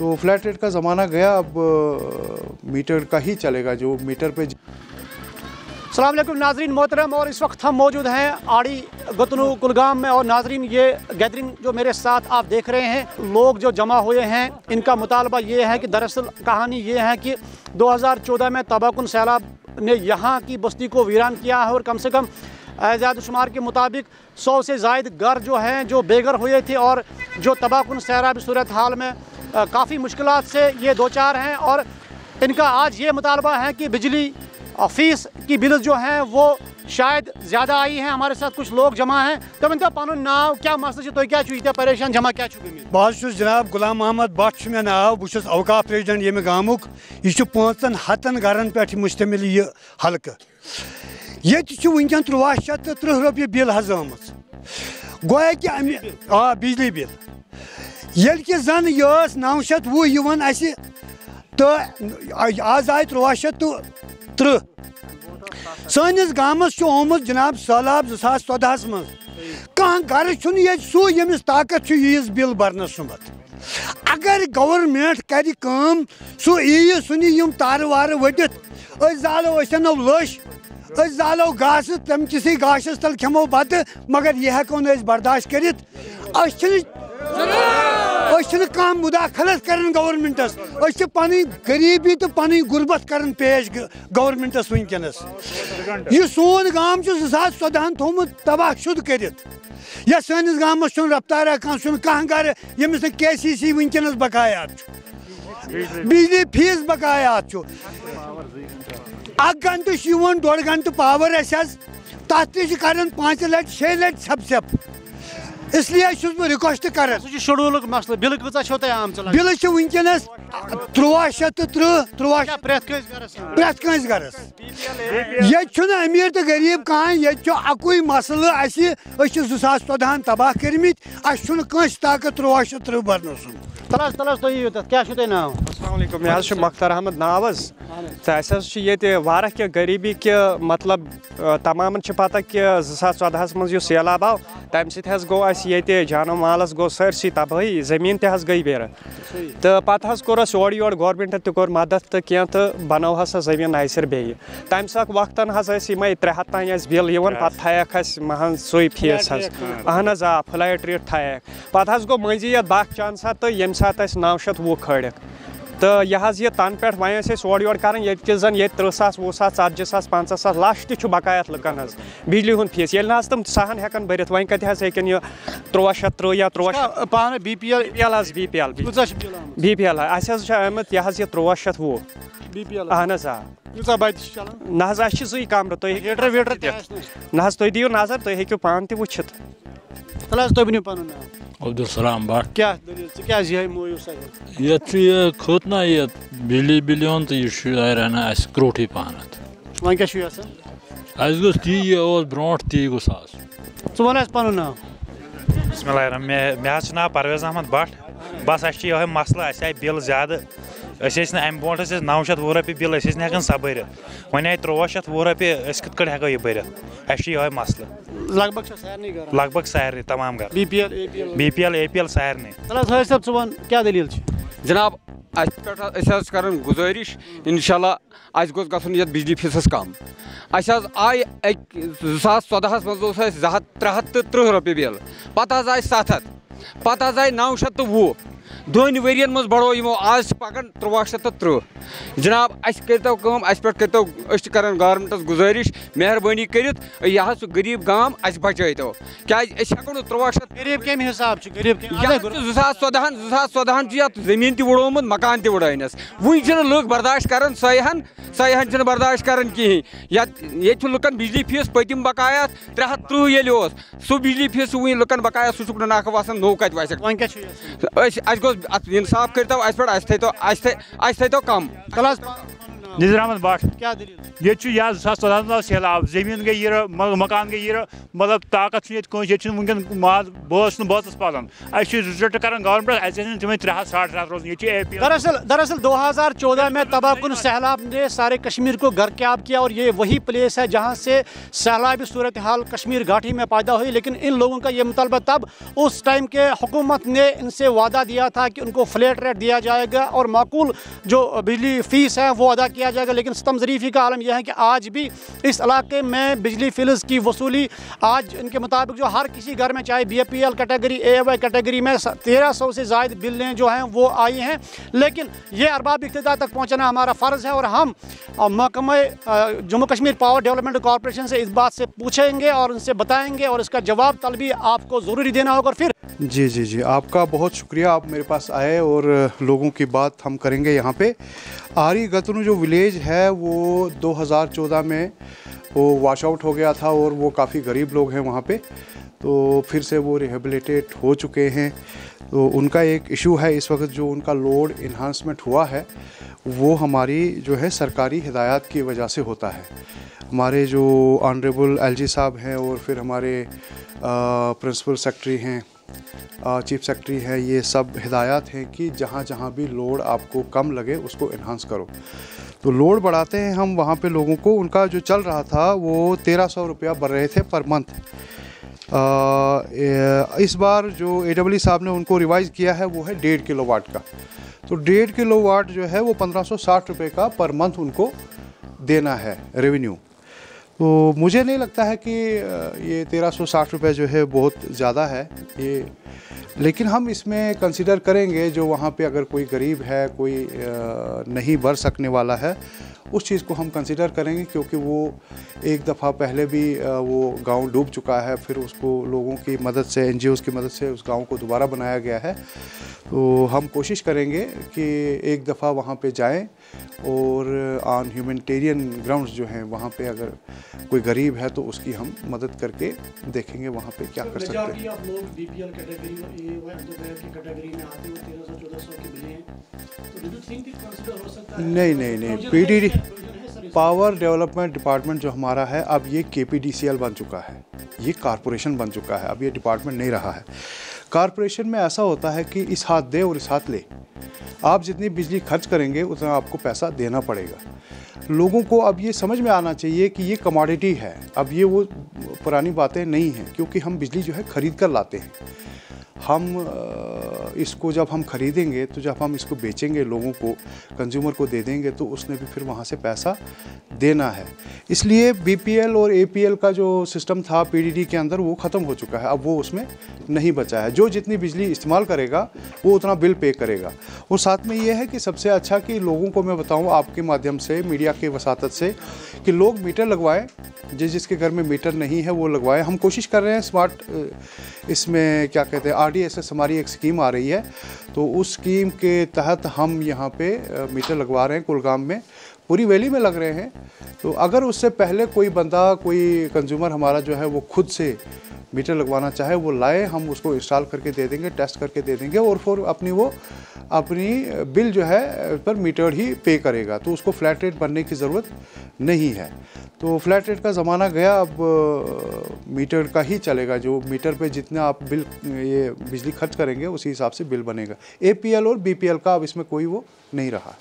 तो flat rate का ज़माना गया, अब मीटर का ही चलेगा, जो मीटर पे। अस्सलाम वालेकुम नाजरीन मोहतरम, और इस वक्त हम मौजूद हैं आड़ी गतनू कुलगाम में। और नाजरीन ये गैदरिंग जो मेरे साथ आप देख रहे हैं, लोग जो जमा हुए हैं, इनका मुतालबा ये है कि दरअसल कहानी ये है कि 2014 में तबाहकुन सैलाब ने यहाँ की बस्ती को वीरान किया है, और कम से कम एजाद शुमार के मुताबिक 100 से ज़ायद घर जो हैं जो बेघर हुए थे, और जो तबाहकुन सैलाबी सूरत हाल में काफ़ी मुश्किलात से ये दो चार हैं। और इनका आज ये मुतालबा है कि बिजली फीस की बिल जो हैं वो शायद ज़्यादा आई हैं। हमारे साथ कुछ लोग जमा हैं, तो वन पन नाव क्या मसला तो क्या यह परेशान जमा क्या बस जनाब गुलाम मोहम्मद भट्ट मे नाव, बहुत अवकाफ प्रेसिडेंट ये गामुक। यह 500 घरन पे मुश्तमिल यह हल्कह। ये वनकन 1330 रुपये बिल गोया कि बिजली बिल ये कि जन यह 920 तो आज आए 1330। सनिस गामस आमुत जनाब सैलाब 2014 मज। कह घर सू यमिस ताकत यीज बिल भरन सुमत। अगर गवर्नमेंट कर सू यी सु तार वार वटित जालो अनो लश जालो घास, तम किसी घास तल खमो बत, मगर यह हेको बर्दाश्त कर कम मुदाखलत कर गवर्नमेंटस। पन गरीबी तो पन गुरबत कर पेश गवर्नमेंटस वनकस। यह सोन गाम 2014 थोमुत तबाह शुद कर सनिस गामस रफ्तार कह घर यमिस KCC वनकस बकायात, बिजली फीस बकायात। 1 घंटे 1.5 घंटे पावर तथ कर 5 लट 6 लट सब इसलिए बह रिक्वेस्ट कर शेड्यूल मसल बिल आम बिल वनकस 1330 प्रत कंस गरस। ये अमीर तो गरीब कहां, ये अकुई मसल 2014 तबाह करमित, कंस ताकत 1330 भरन सुन। क्या नाव? मे मख्तर अहमद नाव तो वारा क्या गरीबी के मतलब तमाम पता कि 2014 मज सैलाब आव तम सत गो ये जानो मालस गो सरसी तबाही, जमीन तज गई बेर। तो पह कोरस ओर योर गवर्नमेंट तोर मदद तो क्या तो बनौ हसा जमीन नसर बे तम साक वक्तन 300 तान बिल पे थक महन सोई फीस अहन आ फ्लैट रेट थक पे गो मजी बख चान सा तो ये सात 920 खड़क। तो यह तन पे वो ओर योर कर जन ये 30,000 20,000 40,000 50,000 लक्ष तक बकायत लुकन बिजली हूं फीस ये तम सहन हेकन भरित वन कत हेकन यह 1330 या 1300 BPL आमत यह 1320 अहन ना जी कमर ना तुम दियो नजर तुम हेको पान त वुचित। अब्दुलसलाम भट्ट। क्या क्या मोयूस ये खोत ना ये बिजली बिलियन तो यह रहना क्रोठी पानत वन क्या गो ती ब्रो ती गो वन पन नाव? बिस्मिल्लाह मे नाव परवेज अहमद भट्ट। बस यह मसला आए बिल ज्यादा अम ब्रो 920 रुपये बिल हेकन सब भर वन आए 1320 रुपये कत हेको यह भर यह मसल लगभग सारे तमाम घर BPL APL सारे। क्या दलील जनाब कर गुजारिश इंशाल्लाह गोस गन ये बिजली फीस कम। आय 2014 मज 330 रुपये बिल, पह आए 700, पह आए 920। 2 वरियन मज बढ़ो यमो आज पकन 1330। जनाब करतो कर गवर्नमेंटस गुजारिश मेहरबानी कर यह गरीब गाम बचो क्या हेको 1300 गरीब कम हिसाब 2014 जमीन तुड़ोमुत मकान तुड़ानस वन लुक बर्दाश्त कर सयाहन बर्दाश्त कर कहें ये लुकन बिजली फीस पतिम बकायात 330 ये सो बिजली फीस वो लुकन बकाया सह नाक वसान नो कत वस इंसाफ करतो पे थो कम। नज़ीर अहमद भट्ट क्या दलील? ये 2014 सैलाब जमीन गई मकान गई मतलब ताकत वनकन माल बस बस पालन रिजल्ट कर गवर्नमेंट तमें 3 साढ़ 3 रोज ये दरअसल 2014 में तबाहकुन सैलाब ने सारे कश्मीर को गर्क-ए-आब किया और ये वही प्लेस है जहाँ से सैलाबी सूरत हाल कश्मीर घाटी में पैदा हुई। लेकिन इन लोगों का ये मुतालबा तब उस टाइम के हुकूमत ने इनसे वादा दिया था कि उनको फ्लैट रेट दिया जाएगा और माकूल जो बिजली फ़ीस है वो अदा किया जाएगा। लेकिन सितम ज़रीफ़ी का आलम यह है कि आज भी इस इलाके में बिजली फ़िल्स की वसूली आज इनके मुताबिक जो हर किसी घर में चाहे BPL कैटेगरी AY कैटेगरी में 1300 से ज़ायद बिलें जो हैं वो आई हैं। लेकिन ये अरबाब इक़्तिदार तक पहुँचना हमारा फ़र्ज़ है और हम महकमा Jammu Kashmir power development corporation से इस बात से पूछेंगे और उनसे बताएंगे और इसका जवाब तलबी आपको ज़रूरी देना होगा। और फिर जी आपका बहुत शुक्रिया, आप मेरे पास आए और लोगों की बात हम करेंगे। यहाँ पे आरी गतनू जो विलेज है वो 2014 में वो वॉश आउट हो गया था और वो काफ़ी गरीब लोग हैं वहाँ पे, तो फिर से वो रिहेबिलिटेट हो चुके हैं। तो उनका एक इशू है इस वक्त जो उनका लोड इन्हांसमेंट हुआ है वो हमारी जो है सरकारी हिदायत की वजह से होता है। हमारे जो ऑनरेबल LG साहब हैं और फिर हमारे प्रिंसिपल सेक्रेटरी हैं, चीफ सेक्रेटरी है, ये सब हिदायत हैं कि जहाँ जहाँ भी लोड आपको कम लगे उसको इन्हांस करो। तो लोड बढ़ाते हैं हम वहाँ पे लोगों को। उनका जो चल रहा था वो 1300 रुपया बढ़ रहे थे पर मंथ। इस बार जो AWE साहब ने उनको रिवाइज़ किया है वो है 1.5 किलोवाट का। तो 1.5 किलोवाट जो है वो 1560 रुपये का पर मंथ उनको देना है रेवेन्यू। तो मुझे नहीं लगता है कि ये 1360 रुपये जो है बहुत ज़्यादा है ये, लेकिन हम इसमें कंसिडर करेंगे जो वहाँ पे अगर कोई गरीब है, कोई नहीं भर सकने वाला है, उस चीज़ को हम कंसिडर करेंगे क्योंकि वो एक दफ़ा पहले भी वो गांव डूब चुका है, फिर उसको लोगों की मदद से NGOs की मदद से उस गांव को दोबारा बनाया गया है। तो हम कोशिश करेंगे कि एक दफ़ा वहाँ पे जाएं और ऑन ह्यूमैनिटेरियन ग्राउंड्स जो हैं वहाँ पे अगर कोई गरीब है तो उसकी हम मदद करके देखेंगे वहाँ पे क्या कर सकते हैं। आप लोग BPL कैटेगरी कैटेगरी में आते हो, 1300-1400 की बिलें हैं, तो do you think it consider हो सकता है? नहीं PDD पावर डेवलपमेंट डिपार्टमेंट जो हमारा है अब ये KPDCL बन चुका है, ये कॉरपोरेशन बन चुका है, अब ये डिपार्टमेंट नहीं रहा है। कॉरपोरेशन में ऐसा होता है कि इस हाथ दे और इस हाथ ले, आप जितनी बिजली खर्च करेंगे उतना आपको पैसा देना पड़ेगा। लोगों को अब ये समझ में आना चाहिए कि ये कमोडिटी है, अब ये वो पुरानी बातें नहीं हैं, क्योंकि हम बिजली जो है ख़रीद कर लाते हैं। हम इसको जब हम ख़रीदेंगे तो जब हम इसको बेचेंगे लोगों को, कंज्यूमर को दे देंगे तो उसने भी फिर वहाँ से पैसा देना है। इसलिए BPL और APL का जो सिस्टम था PDD के अंदर वो ख़त्म हो चुका है, अब वो उसमें नहीं बचा है। जो जितनी बिजली इस्तेमाल करेगा वो उतना बिल पे करेगा। और साथ में ये है कि सबसे अच्छा कि लोगों को मैं बताऊँ आपके माध्यम से, मीडिया के वसातत से, कि लोग मीटर लगवाएँ, जिसके घर में मीटर नहीं है वो लगवाएं। हम कोशिश कर रहे हैं स्मार्ट, इसमें क्या कहते हैं RDSS हमारी एक स्कीम आ रही है, तो उस स्कीम के तहत हम यहाँ पे मीटर लगवा रहे हैं। कुलगाम में पूरी वैली में लग रहे हैं। तो अगर उससे पहले कोई बंदा, कोई कंज्यूमर हमारा जो है वो खुद से मीटर लगवाना चाहे वो लाए, हम उसको इंस्टॉल करके दे देंगे, टेस्ट करके दे देंगे और फिर अपनी बिल जो है पर मीटर ही पे करेगा। तो उसको फ्लैट रेट बनने की ज़रूरत नहीं है। तो फ्लैट रेट का ज़माना गया, अब मीटर का ही चलेगा। जो मीटर पे जितना आप बिल ये बिजली खर्च करेंगे उसी हिसाब से बिल बनेगा। APL और BPL का अब इसमें कोई वो नहीं रहा।